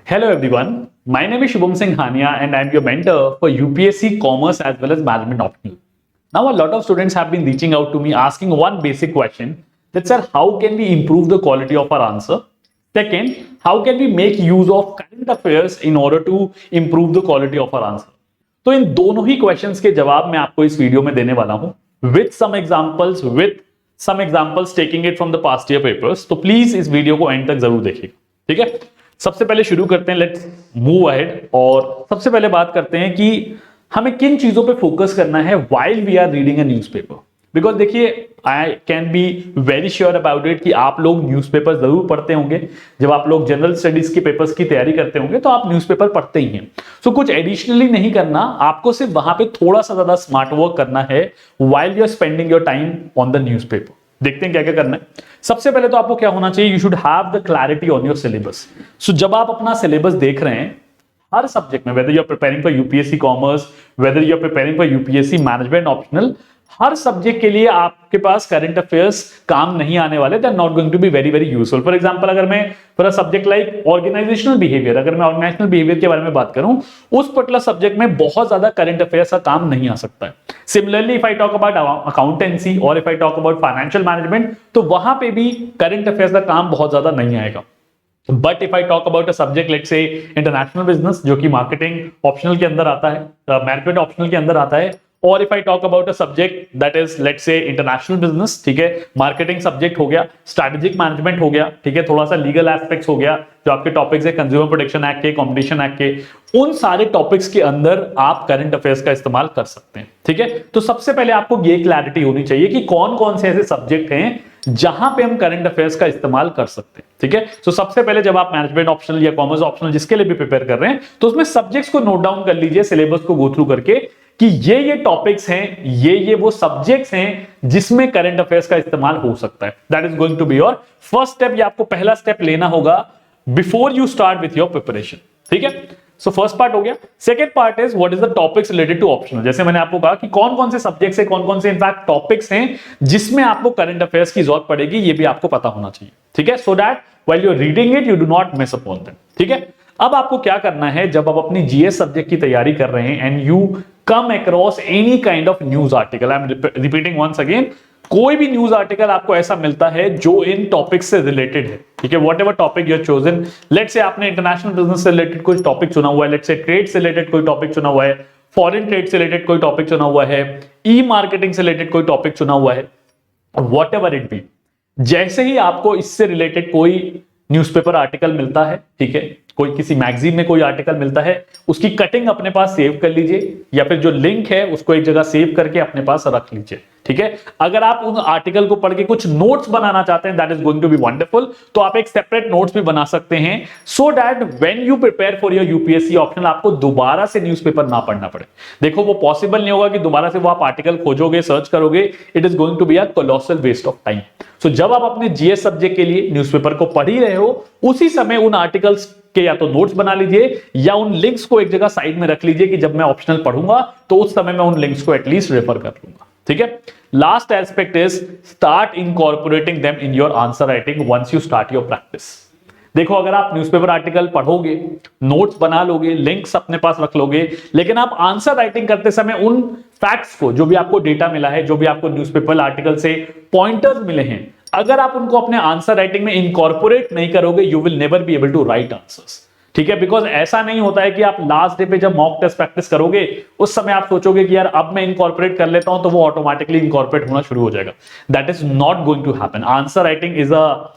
Hello everyone, my name is Shubham Singh Hania and I am your mentor for UPSC Commerce as well as Management Optional. Now a lot of students have been reaching out to me asking one basic question that sir, how can we improve the quality of our answer? Second, how can we make use of current affairs in order to improve the quality of our answer? तो इन दोनों ही questions के जवाब मैं आपको इस video में देने वाला हूं with some examples taking it from the past year papers. तो प्लीज इस वीडियो को एंड तक जरूर देखिएगा, ठीक है। सबसे पहले शुरू करते हैं, लेट्स मूव अहेड। और सबसे पहले बात करते हैं कि हमें किन चीजों पे फोकस करना है while we are reading a newspaper. Because देखिए, I can be very sure about it कि आप लोग न्यूज़पेपर जरूर पढ़ते होंगे। जब आप लोग जनरल स्टडीज के पेपर्स की तैयारी करते होंगे तो आप न्यूज़पेपर पढ़ते ही हैं। सो कुछ एडिशनली नहीं करना, आपको सिर्फ वहां पे थोड़ा सा ज्यादा स्मार्ट वर्क करना है while you are spending your time on the newspaper. देखते हैं क्या क्या करना है। सबसे पहले तो आपको क्या होना चाहिए, you should have the clarity on your syllabus. So जब आप अपना सिलेबस देख रहे हैं हर सब्जेक्ट में, whether you are preparing for UPSC commerce, whether you are preparing for UPSC management optional, हर सब्जेक्ट के लिए आपके पास करंट अफेयर्स काम नहीं आने वाले, they are not going to be very very useful. For example, अगर मैं for a subject like organisational behaviour, अगर मैं ऑर्गेनाइजेशनल बिहेवियर के बारे में बात करूं, उस पर्टिकुलर सब्जेक्ट में बहुत ज्यादा करंट अफेयर्स का काम नहीं आ सकता है। Similarly if I talk about accountancy और if I talk about financial management, तो वहां पे भी करंट अफेयर्स का काम बहुत ज्यादा नहीं आएगा। But if I talk about a subject let's say international business, जो कि मार्केटिंग ऑप्शनल के अंदर आता है, मैनेजमेंट ऑप्शनल के अंदर आता है, और if I talk about a subject that is let's say international business, ठीक है, मार्केटिंग सब्जेक्ट हो गया, स्ट्रेटेजिक मैनेजमेंट हो गया, ठीक है, थोड़ा सा लीगल एस्पेक्ट्स हो गया, जो आपके टॉपिक्स है कंज्यूमर प्रोटेक्शन एक्ट के, कॉम्पिटिशन एक्ट के, उन सारे टॉपिक्स के अंदर आप करंट अफेयर्स का इस्तेमाल कर सकते हैं, ठीक है। तो सबसे पहले आपको ये क्लैरिटी होनी चाहिए कि कौन कौन से ऐसे सब्जेक्ट हैं जहां पे हम करंट अफेयर्स का इस्तेमाल कर सकते हैं, ठीक है। तो सबसे पहले जब आप मैनेजमेंट ऑप्शनल या कॉमर्स ऑप्शनल जिसके लिए भी प्रिपेयर कर रहे हैं, तो उसमें सब्जेक्ट्स को नोट डाउन कर लीजिए, सिलेबस को गो थ्रू करके कि ये टॉपिक्स हैं, ये वो सब्जेक्ट्स हैं जिसमें करंट अफेयर्स का इस्तेमाल हो सकता है। That is going to be your first step. ये आपको पहला स्टेप लेना होगा before you start with your preparation, ठीक है। सो फर्स्ट पार्ट हो गया। Second part is what is the topics related to optional. जैसे मैंने आपको कहा कि कौन कौन से सब्जेक्ट्स हैं, कौन कौन से इनफैक्ट टॉपिक्स हैं जिसमें आपको करंट अफेयर्स की जरूरत पड़ेगी, ये भी आपको पता होना चाहिए, ठीक है। So that while you are reading it you do not miss upon them, ठीक है। अब आपको क्या करना है, जब आप अपनी जीएस सब्जेक्ट की तैयारी कर रहे हैं and you come across any kind of news article, I am repeating once again, कोई भी न्यूज आर्टिकल आपको ऐसा मिलता है जो इन टॉपिक से रिलेटेड है, ठीक है, what ever topic you chosen. Let's say आपने इंटरनेशनल बिजनेस से रिलेटेड कोई टॉपिक चुना हुआ है, लेट्स से ट्रेड से रिलेटेड कोई टॉपिक चुना हुआ है, फॉरेन ट्रेड से रिलेटेड कोई टॉपिक चुना हुआ है, ई मार्केटिंग से रिलेटेड कोई टॉपिक चुना हुआ है, वॉट एवर इट बी, जैसे ही आपको इससे रिलेटेड कोई न्यूज़पेपर आर्टिकल मिलता है, ठीक है, कोई किसी मैगजीन में कोई आर्टिकल मिलता है, उसकी कटिंग अपने पास सेव कर लीजिए, या फिर जो लिंक है उसको एक जगह सेव करके अपने पास रख लीजिए, ठीक है। अगर आप उन आर्टिकल को पढ़ के कुछ नोट्स बनाना चाहते हैं, that is going to be wonderful, तो आप एक सेपरेट नोट्स भी बना सकते हैं, so that when you prepare for your UPSC optional आपको दोबारा से न्यूज़पेपर ना पढ़ना पड़े। देखो, वो पॉसिबल नहीं होगा कि दोबारा से वो आप आर्टिकल खोजोगे, सर्च करोगे, it is going to be a colossal waste of time. So जब आप अपने जीएस सब्जेक्ट के लिए न्यूज़पेपर को पढ़ ही रहे हो, उसी समय उन आर्टिकल्स के या तो नोट्स बना लीजिए या उन लिंक्स को एक जगह साइड में रख लीजिए कि जब मैं ऑप्शनल पढ़ूंगा तो उस समय मैं उन लिंक्स को एटलीस्ट रेफर कर लूंगा, ठीक है। Last aspect is start incorporating them in your answer writing once you start your practice. देखो, अगर आप न्यूज़पेपर आर्टिकल पढ़ोगे, नोट्स बना लोगे, लिंक्स अपने पास रख लोगे, लेकिन आप आंसर राइटिंग करते समय उन फैक्ट्स को, जो भी आपको डेटा मिला है, जो भी आपको न्यूज़पेपर आर्टिकल से पॉइंटर्स मिले हैं, अगर आप उनको अपने आंसर राइटिंग में इनकॉर्पोरेट नहीं करोगे, you will never be able to write answers, ठीक है। बिकॉज ऐसा नहीं होता है कि आप लास्ट डे पे जब मॉक टेस्ट प्रैक्टिस करोगे उस समय आप सोचोगे कि यार अब मैं इनकॉर्पोरेट कर लेता हूं, तो वो ऑटोमेटिकली इनकॉर्पोरेट होना शुरू हो जाएगा। That is not going to happen. Answer writing is a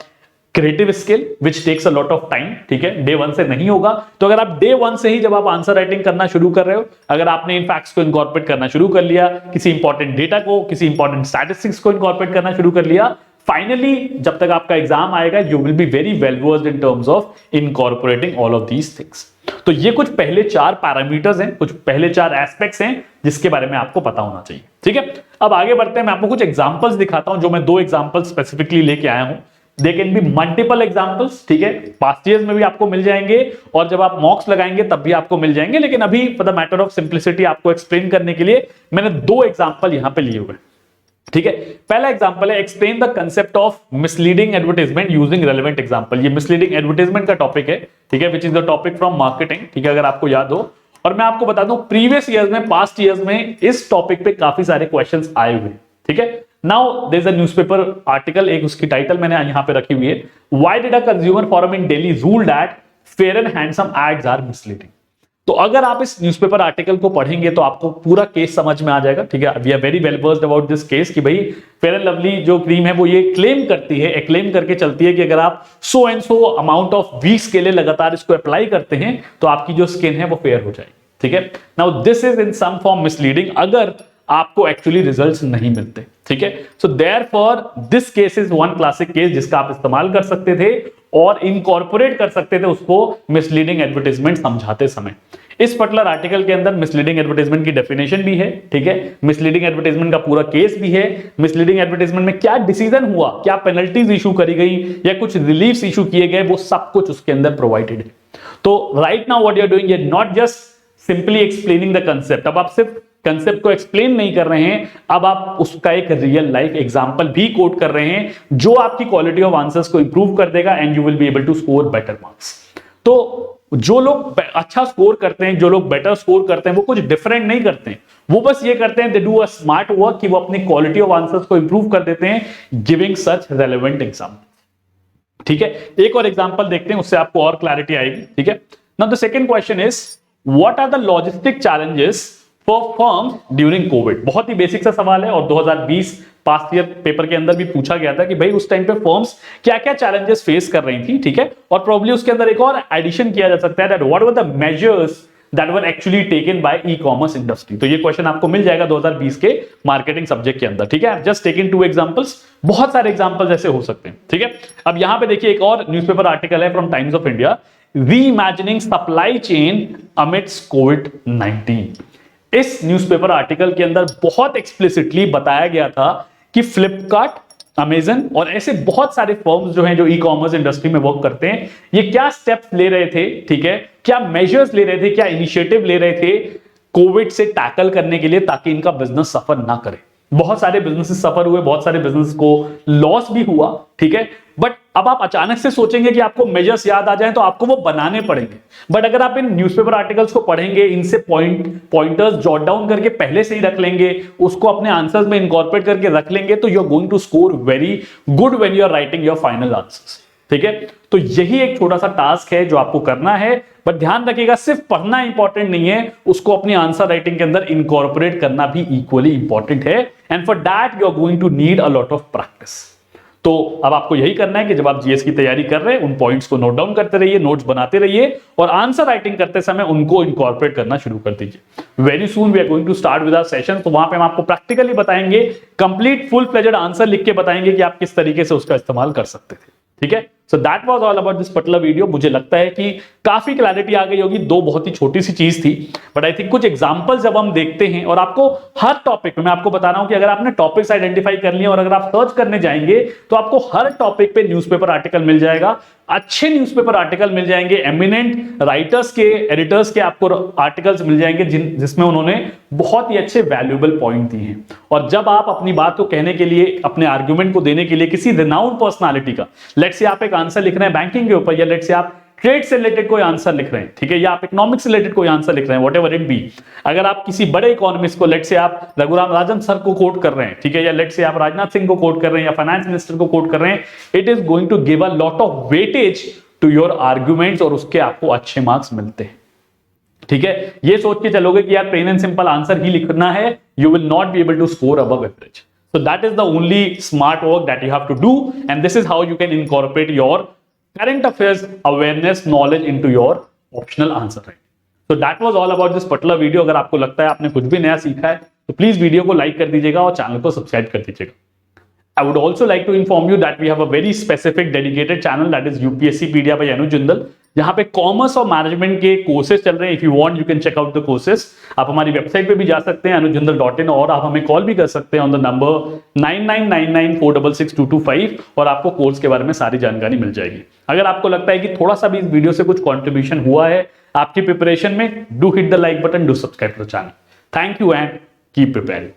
creative skill which takes a lot of time, ठीक है, डे वन से नहीं होगा। तो अगर आप डे वन से ही जब आप आंसर राइटिंग करना शुरू कर रहे हो, अगर आपने इन फैक्ट्स को इनकॉर्पोरेट करना शुरू कर लिया, किसी इंपॉर्टेंट डेटा को, किसी इंपॉर्टेंट स्टैटिस्टिक्स को इनकॉर्पोरेट करना शुरू कर लिया, फाइनली जब तक आपका एग्जाम आएगा you will be very well versed in terms of incorporating all of these things. तो ये कुछ पहले 4 पैरामीटर्स हैं, कुछ पहले 4 एस्पेक्ट्स हैं जिसके बारे में आपको पता होना चाहिए, ठीक है। अब आगे बढ़ते हैं, मैं आपको कुछ एग्जांपल्स दिखाता हूं, जो मैं 2 एग्जांपल्स स्पेसिफिकली लेके आया हूं। They can be multiple examples, ठीक है, पास्ट ईयर्स में भी आपको मिल जाएंगे और जब आप मॉक्स लगाएंगे तब भी आपको मिल जाएंगे, लेकिन अभी for the matter of simplicity आपको एक्सप्लेन करने के लिए मैंने 2 एग्जांपल यहां पे लिए हुए हैं। ठीक है, पहला एग्जांपल है explain the concept of misleading advertisement using relevant example. ये मिसलीडिंग एडवर्टाइजमेंट का टॉपिक है, ठीक है, which is the topic from marketing, ठीक है, अगर आपको याद हो। और मैं आपको बता दूं प्रीवियस ईयर्स में, पास्ट ईयर्स में इस टॉपिक पे काफी सारे क्वेश्चंस आए हुए, ठीक है। Now there is a newspaper article, एक उसकी टाइटल मैंने यहां पे रखी हुई है, why did a consumer forum in Delhi rule that fair and handsome ads are misleading. तो अगर आप इस न्यूज़पेपर आर्टिकल को पढ़ेंगे तो आपको पूरा केस समझ में आ जाएगा, ठीक है। We are very well versed about this case कि भाई फेयर एंड लवली जो क्रीम है वो ये क्लेम करती है, क्लेम करके चलती है कि अगर आप so and so amount of weeks के लिए लगातार इसको अप्लाई करते हैं तो आपकी जो स्किन है वो फेयर हो जाएगी, ठीक है। Now this is in some form misleading अगर आपको एक्चुअली रिजल्ट्स नहीं मिलते, ठीक है। So therefore this case is one classic case जिसका आप इस्तेमाल कर सकते थे और इनकॉर्पोरेट कर सकते थे उसको मिसलीडिंग एडवर्टाइजमेंट समझाते समय। इस पर्टिकुलर आर्टिकल के अंदर मिसलीडिंग एडवर्टाइजमेंट की डेफिनेशन भी है, ठीक है, मिसलीडिंग एडवर्टाइजमेंट का पूरा केस भी है, मिसलीडिंग एडवर्टाइजमेंट में क्या डिसीजन हुआ, क्या पेनल्टीज इशू करी गई या कुछ रिलीफ्स इशू किए गए, वो सब कुछ उसके अंदर प्रोवाइडेड है। तो right now what you are doing, you not just simply explaining the concept, अब आप सिर्फ कंसेप्ट को एक्सप्लेन नहीं कर रहे हैं, अब आप उसका एक रियल लाइफ एग्जांपल भी कोट कर रहे हैं जो आपकी क्वालिटी ऑफ आंसर्स को इंप्रूव कर देगा and you will be able to score better marks. तो जो लोग अच्छा स्कोर करते हैं, जो लोग बेटर स्कोर करते हैं, वो कुछ डिफरेंट नहीं करते हैं, वो बस ये करते हैं, they do a smart work कि वो अपनी क्वालिटी ऑफ आंसर्स को इंप्रूव कर देते हैं गिविंग सच रेलेवेंट एग्जांपल, ठीक है। एक और एग्जांपल देखते हैं, उससे आपको और क्लैरिटी आएगी, ठीक है। Now the second question is what are the logistic challenges for firms during COVID. बहुत ही बेसिक सा सवाल है और 2020 पास्ट ईयर पेपर के अंदर भी पूछा गया था कि भाई उस टाइम पे फर्म्स क्या क्या चैलेंजेस फेस कर रही थी, ठीक है। और प्रोबब्ली उसके अंदर एक और एडिशन किया जा सकता है that what were the measures that were actually taken by e commerce industry. तो ये क्वेश्चन आपको मिल जाएगा 2020 के मार्केटिंग सब्जेक्ट के अंदर, ठीक है। जस्ट टेकन 2 एग्जांपल्स, बहुत सारे एग्जांपल्स ऐसे हो सकते हैं, ठीक है। अब यहां पे देखिए एक और न्यूज़पेपर आर्टिकल है from Times of India, reimagining supply chain amidst कोविड-19। इस न्यूज़पेपर आर्टिकल के अंदर बहुत एक्सप्लिसिटली बताया गया था कि फ्लिपकार्ट, अमेजन और ऐसे बहुत सारे फर्म्स जो हैं जो ई कॉमर्स इंडस्ट्री में वर्क करते हैं, ये क्या स्टेप्स ले रहे थे, ठीक है, क्या मेजर्स ले रहे थे, क्या इनिशिएटिव ले रहे थे कोविड से टैकल करने के लिए ताकि इनका बिजनेस सफर ना करे। बहुत सारे बिजनेसेस सफर हुए, बहुत सारे बिजनेस को लॉस भी हुआ, ठीक है। बट अब आप अचानक से सोचेंगे कि आपको मेजर्स याद आ जाएं तो आपको वो बनाने पड़ेंगे। बट अगर आप इन न्यूज़पेपर आर्टिकल्स को पढ़ेंगे, इनसे पॉइंटर्स जॉट डाउन करके पहले से ही रख लेंगे, उसको अपने आंसर्स में इनकॉर्पोरेट करके रख लेंगे, तो you are going to score very good when you are writing your final answers, ठीक है। तो यही एक छोटा सा टास्क है जो आपको करना है, बट ध्यान रखिएगा सिर्फ पढ़ना इंपॉर्टेंट नहीं है, उसको अपनी आंसर राइटिंग के अंदर इनकॉर्पोरेट करना भी इक्वली इंपॉर्टेंट है and for that you are going to need a lot of practice. तो अब आपको यही करना है कि जब आप जीएस की तैयारी कर रहे हैं उन पॉइंट्स को नोट डाउन करते रहिए, नोट्स बनाते रहिए और आंसर राइटिंग करते समय उनको इनकॉर्पोरेट करना शुरू कर दीजिए। Very soon we are going to start with our session, तो वहां पे हम आपको प्रैक्टिकली बताएंगे, कंप्लीट फुल फ्लेजेड आंसर लिख के बताएंगे कि आप किस तरीके से उसका इस्तेमाल कर सकते थे, ठीक है। So that was all about this particular video. मुझे लगता है कि काफी क्लैरिटी आ गई होगी, दो बहुत ही छोटी सी चीज थी, बट आई थिंक कुछ एग्जांपल्स जब हम देखते हैं और आपको हर टॉपिक पे मैं आपको बता रहा हूं कि अगर आपने टॉपिक्स आइडेंटिफाई कर लिए और अगर आप सर्च करने जाएंगे तो आपको हर टॉपिक पे न्यूज़पेपर आर्टिकल मिल जाएगा, अच्छे न्यूज़पेपर आर्टिकल मिल जाएंगे, एमिनेंट राइटर्स के, एडिटर्स के आपको आर्टिकल्स मिल जाएंगे जिसमें उन्होंने बहुत ही अच्छे वैल्यूएबल पॉइंट दिए हैं। और जब आप अपनी बात को कहने के लिए, अपने आर्गुमेंट को देने के लिए किसी रिनाउंड पर्सनालिटी का, लेट्स से आप एक आंसर लिख रहे हैं बैंकिंग के ऊपर, या लेट्स से आप ट्रेड से रिलेटेड कोई आंसर लिख रहे हैं, ठीक है, या आप इकोनॉमिक्स से रिलेटेड कोई आंसर लिख रहे हैं, व्हाटएवर इट बी, अगर आप किसी बड़े इकोनॉमिस्ट को, लेट्स से आप रघुराम राजन सर को कोट कर रहे हैं, ठीक है, या लेट्स से आप राजनाथ सिंह को कोट कर रहे हैं या फाइनेंस मिनिस्टर को कोट कर रहे हैं, it is going to give a lot of weightage to your arguments और उसके आपको अच्छे मार्क्स मिलते हैं, ठीक है। ये सोच के चलोगे कि यार प्लेन एंड सिंपल आंसर ही लिखना है, you will not be able to score above average. So that is the only smart work that you have to do, and this is how you can incorporate your current affairs awareness knowledge into your optional answer writing. So that was all about this particular video. अगर आपको लगता है आपने कुछ भी नया सीखा है तो प्लीज वीडियो को लाइक कर दीजिएगा और चैनल को सब्सक्राइब कर दीजिएगा। I would also like to inform you that we have a very specific dedicated channel that is UPSCpedia by Anuj Jindal, जहां पे कॉमर्स और मैनेजमेंट के कोर्सेज चल रहे हैं। If you want you can check out the courses. आप हमारी website पे भी जा सकते हैं anujjindal.in, और आप हमें कॉल भी कर सकते हैं ऑन द नंबर 9999466225 और आपको कोर्स के बारे में सारी जानकारी मिल जाएगी। अगर आपको लगता है कि थोड़ा सा भी इस वीडियो से कुछ कॉन्ट्रीब्यूशन हुआ है आपकी प्रिपरेशन में, do hit the like button, do subscribe to the channel. Thank you and keep preparing.